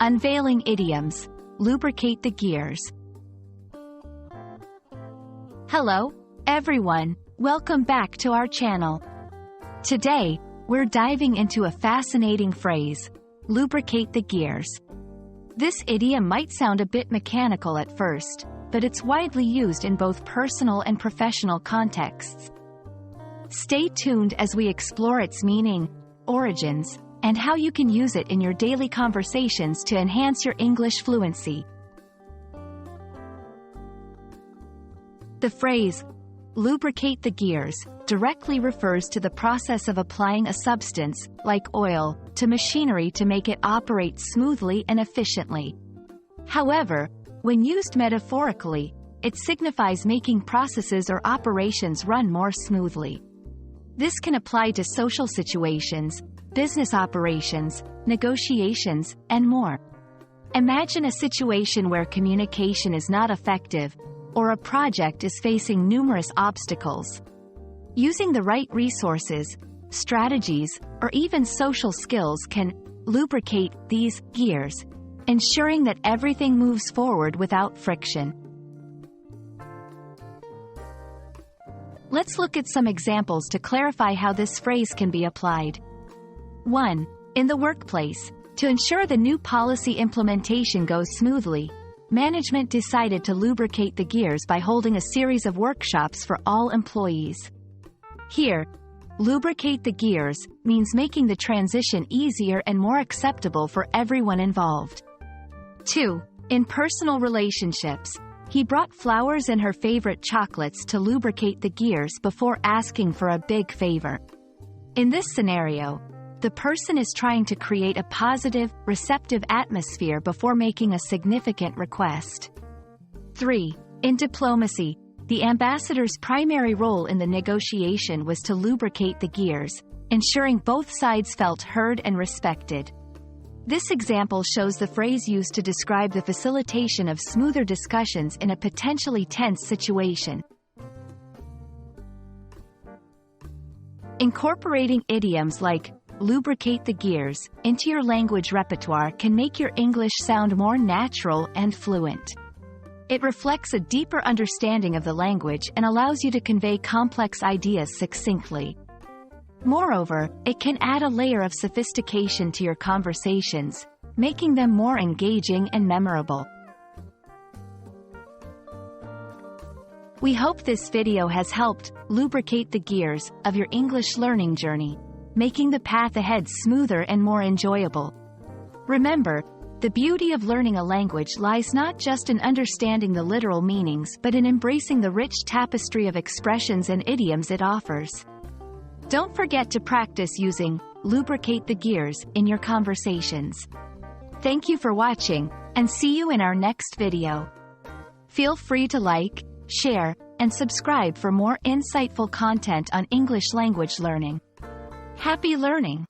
Unveiling Idioms. Lubricate the gears. Hello, everyone. Welcome back to our channel. Today, we're diving into a fascinating phrase, lubricate the gears. This idiom might sound a bit mechanical at first, but it's widely used in both personal and professional contexts. Stay tuned as we explore its meaning, origins, and how you can use it in your daily conversations to enhance your English fluency. The phrase, lubricate the gears, directly refers to the process of applying a substance, like oil, to machinery to make it operate smoothly and efficiently. However, when used metaphorically, it signifies making processes or operations run more smoothly. This can apply to social situations, business operations, negotiations, and more. Imagine a situation where communication is not effective, or a project is facing numerous obstacles. Using the right resources, strategies, or even social skills can lubricate these gears, ensuring that everything moves forward without friction. Let's look at some examples to clarify how this phrase can be applied. 1. In the workplace, to ensure the new policy implementation goes smoothly, management decided to lubricate the gears by holding a series of workshops for all employees. Here, lubricate the gears means making the transition easier and more acceptable for everyone involved. 2. In personal relationships, he brought flowers and her favorite chocolates to lubricate the gears before asking for a big favor. In this scenario, the person is trying to create a positive, receptive atmosphere before making a significant request. 3. In diplomacy, the ambassador's primary role in the negotiation was to lubricate the gears, ensuring both sides felt heard and respected. This example shows the phrase used to describe the facilitation of smoother discussions in a potentially tense situation. Incorporating idioms like lubricate the gears into your language repertoire can make your English sound more natural and fluent. It reflects a deeper understanding of the language and allows you to convey complex ideas succinctly. Moreover, it can add a layer of sophistication to your conversations, making them more engaging and memorable. We hope this video has helped lubricate the gears of your English learning journey, making the path ahead smoother and more enjoyable. Remember, the beauty of learning a language lies not just in understanding the literal meanings but in embracing the rich tapestry of expressions and idioms it offers. Don't forget to practice using lubricate the gears in your conversations. Thank you for watching, and see you in our next video. Feel free to like, share, and subscribe for more insightful content on English language learning. Happy learning!